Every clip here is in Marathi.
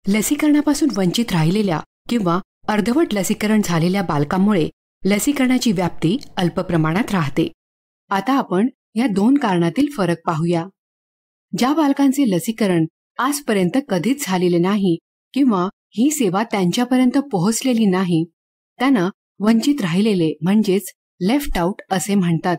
लसीकरणापासून वंचित राहिलेल्या किंवा अर्धवट लसीकरण झालेल्या बालकांमुळे लसीकरणाची व्याप्ती अल्प प्रमाणात राहते. आता आपण या दोन कारणातील फरक पाहूया. ज्या बालकांचे लसीकरण आजपर्यंत कधीच झालेले नाही किंवा ही सेवा त्यांच्यापर्यंत पोहोचलेली नाही, त्यांना वंचित राहिलेले म्हणजेच लेफ्ट आउट असे म्हणतात.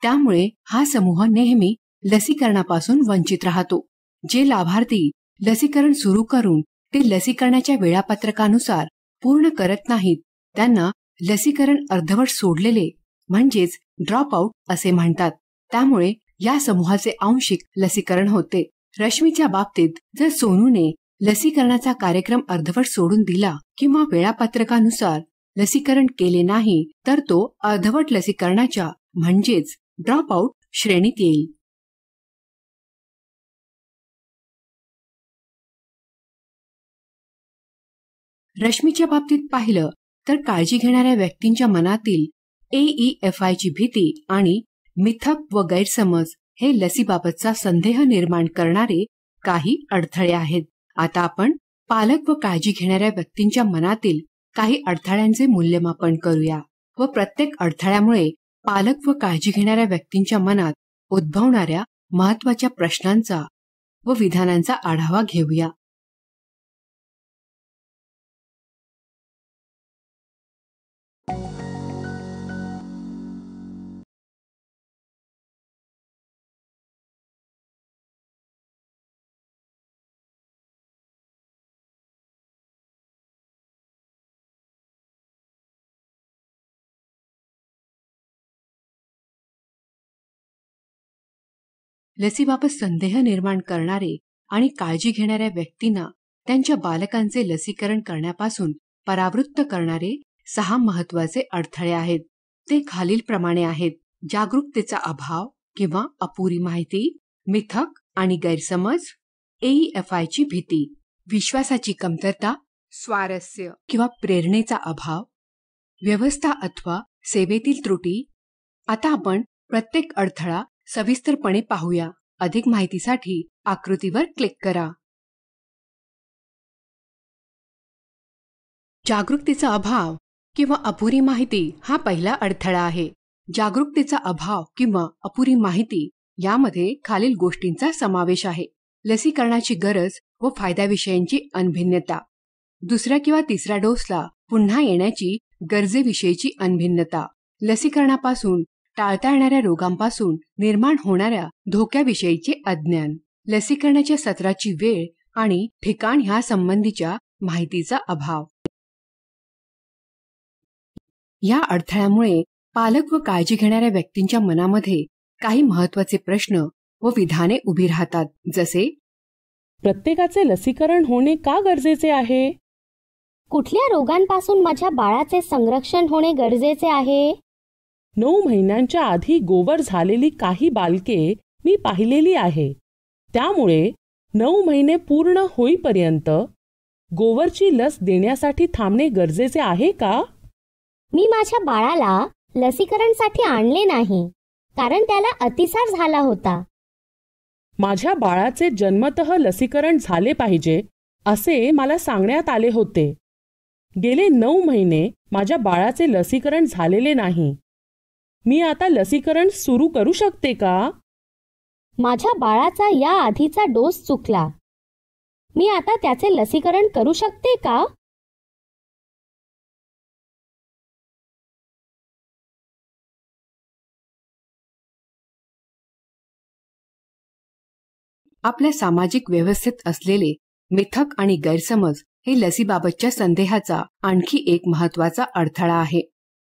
त्यामुळे हा समूह नेहमी लसीकरणापासून वंचित राहतो. जे लाभार्थी लसीकरण सुरू करून ते लसीकरणाच्या वेळापत्रकानुसार पूर्ण करत नाहीत, त्यांना लसीकरण अर्धवट सोडलेले म्हणजेच ड्रॉप आउट असे म्हणतात. त्यामुळे या समूहाचे आंशिक लसीकरण होते. रश्मीच्या बाबतीत जर सोनूने लसीकरणाचा कार्यक्रम अर्धवट सोडून दिला किंवा वेळापत्रकानुसार लसीकरण केले नाही, तर तो अर्धवट लसीकरणाच्या म्हणजेच ड्रॉप आउट श्रेणीत येईल. रश्मीच्या बाबतीत पाहिलं तर काळजी घेणाऱ्या व्यक्तींच्या मनातील AEFI ची भीती आणि मिथक व गैरसमज हे लसीबाबतचा संदेह निर्माण करणारे काही अडथळे आहेत. आता आपण पालक व काळजी घेणाऱ्या व्यक्तींच्या मनातील काही अडथळ्यांचे मूल्यमापन करूया व प्रत्येक अडथळ्यामुळे पालक व काळजी घेणाऱ्या व्यक्तींच्या मनात उद्भवणाऱ्या महत्त्वाच्या प्रश्नांचा व विधानांचा आढावा घेऊया. लसीबाबत संदेह निर्माण करणारे आणि काळजी घेणाऱ्या व्यक्तींना त्यांच्या बालकांचे लसीकरण करण्यापासून परावृत्त करणारे 6 महत्त्वाचे अडथळे आहेत. ते खालीलप्रमाणे आहेत. जागरूकतेचा अभाव किंवा अपुरी माहिती, मिथक आणि गैरसमज, AEFI ची भीती, विश्वासाची कमतरता, स्वारस्य किंवा प्रेरणेचा अभाव, व्यवस्था अथवा सेवेतील त्रुटी. आता आपण प्रत्येक अडथळा सविस्तरपणे पाहूया. अधिक माहितीसाठी आकृतीवर क्लिक करा. जागरूकतेचा अभाव किंवा अपुरी माहिती हा पहिला अडथळा आहे. जागरूकतेचा अभाव किंवा अपुरी माहिती यामध्ये खालील गोष्टींचा समावेश आहे. लसीकरणाची गरज व फायद्याविषयीची अनभिन्नता, दुसऱ्या किंवा तिसऱ्या डोसला पुन्हा येण्याची गरजेविषयीची अनभिन्नता, लसीकरणापासून टाळता येणाऱ्या रोगांपासून निर्माण होणाऱ्या धोक्याविषयीचे अज्ञान, लसीकरणाच्या सत्राची वेळ आणि ठिकाण ह्या संबंधीच्या माहितीचा अभाव. या अडथळ्यामुळे पालक व काळजी घेणाऱ्या व्यक्तींच्या मनामध्ये काही महत्त्वाचे प्रश्न व विधाने उभी राहतात. जसे, प्रत्येकाचे लसीकरण होणे का गरजेचे आहे? कुठल्या रोगांपासून माझ्या बाळाचे संरक्षण होणे गरजेचे आहे? 9 महिन्यांच्या आधी गोवर झालेली काही बालके मी पाहिलेली आहे. त्यामुळे 9 महिने पूर्ण होईपर्यंत गोवरची लस देण्यासाठी थांबणे गरजेचे आहे का? मी माझ्या बाळाला लसीकरणसाठी आणले नाही कारण त्याला अतिसार झाला होता. माझ्या बाळाचे जन्मतः लसीकरण झाले पाहिजे असे मला सांगण्यात आले होते. गेले 9 महिने माझ्या बाळाचे लसीकरण झालेले नाही. मी आता लसीकरण सुरू करू शकते का? माझ्या बाळाचा या आधीचा डोस चुकला. मी आता त्याचे लसीकरण करू शकते का? आपल्या सामाजिक व्यवस्थेत असलेले मिथक आणि गैरसमज हे लसीबाबतच्या संदेहाचा आणखी एक महत्त्वाचा अडथळा आहे.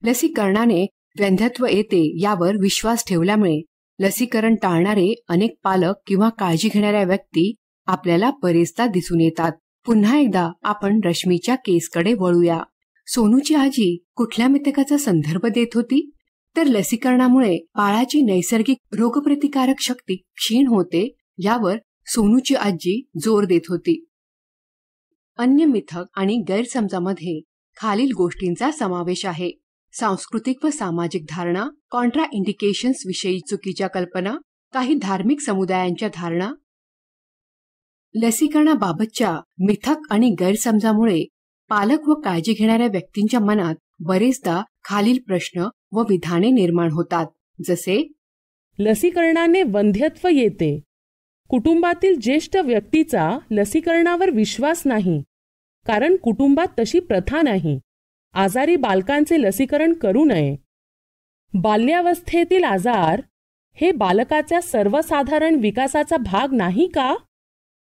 लसीकरणाने वैधत्व येते यावर विश्वास ठेवल्यामुळे लसीकरण टाळणारे अनेक पालक किंवा काळजी घेणाऱ्या व्यक्ती आपल्याला बरेचदा दिसून येतात. पुन्हा एकदा आपण रश्मीच्या केसकडे वळूया. सोनूची आजी कुठल्या मिथकाचा संदर्भ देत होती? तर लसीकरणामुळे बाळाची नैसर्गिक रोगप्रतिकारक शक्ती क्षीण होते यावर सोनूची आजी जोर देत होती. अन्य मिथक आणि गैरसमजामध्ये खालील गोष्टींचा समावेश आहे. सांस्कृतिक व सामाजिक धारणा, कॉन्ट्रा इंडिकेशन्स विषयी चुकीच्या कल्पना, काही धार्मिक समुदायांच्या धारणा, लसीकरणाबाबतच्या मिथक आणि गैरसमजामुळे पालक व काळजी घेणाऱ्या व्यक्तींच्या मनात बरेचदा खालील प्रश्न व विधाने निर्माण होतात, जसे लसीकरणाने वंध्यत्व येते. कुटुंबातील ज्येष्ठ व्यक्तीचा लसीकरणावर विश्वास नाही, कारण कुटुंबात तशी प्रथा नाही. आजारी बालकांचे लसीकरण करू नये. बाल्यावस्थेतील आजार हे बालकाच्या सर्वसाधारण विकासाचा भाग नाही का?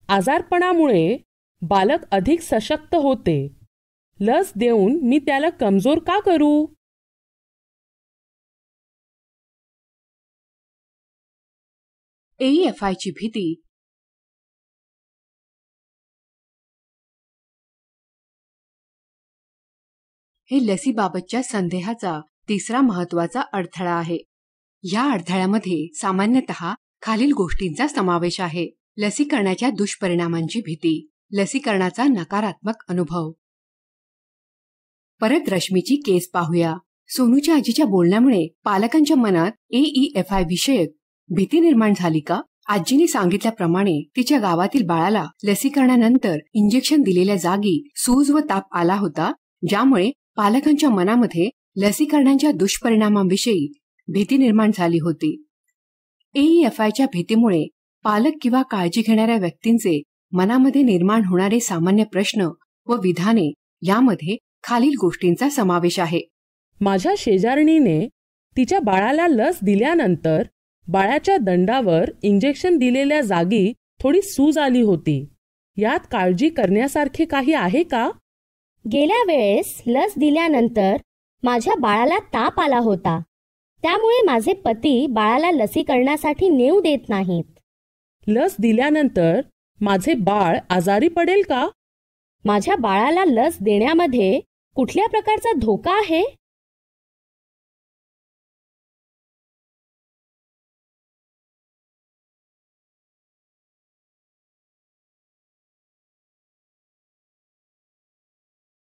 आजारपणामुळे बालक अधिक सशक्त होते. लस देऊन मी त्याला कमजोर का करू? AEFIची भीती हे लसीबाबतच्या संदेहाचा तिसरा महत्वाचा अडथळा आहे. या अडथळ्यामध्ये सामान्यतः खालील गोष्टींचा समावेश आहे. लसीकरणाच्या दुष्परिणामांची भीती, लसीकरणाचा नकारात्मक अनुभव. परत रश्मीची केस पाहूया. सोनूच्या आजीच्या बोलण्यामुळे पालकांच्या मनात AEFI विषयक भीती निर्माण झाली का? आजीने सांगितल्याप्रमाणे तिच्या गावातील बाळाला लसीकरणानंतर इंजेक्शन दिलेल्या जागी सूज व ताप आला होता, ज्यामुळे पालकांच्या मनामध्ये लसीकरणाच्या दुष्परिणामांविषयी भीती निर्माण झाली होती. AEFIच्या भीतीमुळे पालक किंवा काळजी घेणाऱ्या व्यक्तींचे मनामध्ये निर्माण होणारे सामान्य प्रश्न व विधाने यामध्ये खालील गोष्टींचा समावेश आहे. माझ्या शेजारणीने तिच्या बाळाला लस दिल्यानंतर बाळाच्या दंडावर इंजेक्शन दिलेल्या जागी थोडी सूज आली होती. यात काळजी करण्यासारखे काही आहे का? गेल्या वेळेस लस दिल्यानंतर माझ्या बाळाला ताप आला होता, त्यामुळे माझे पती बाळाला लसीकरणासाठी नेऊ देत नाहीत. लस दिल्यानंतर माझे बाळ आजारी पडेल का? माझ्या बाळाला लस देण्यामध्ये कुठल्या प्रकारचा धोका आहे?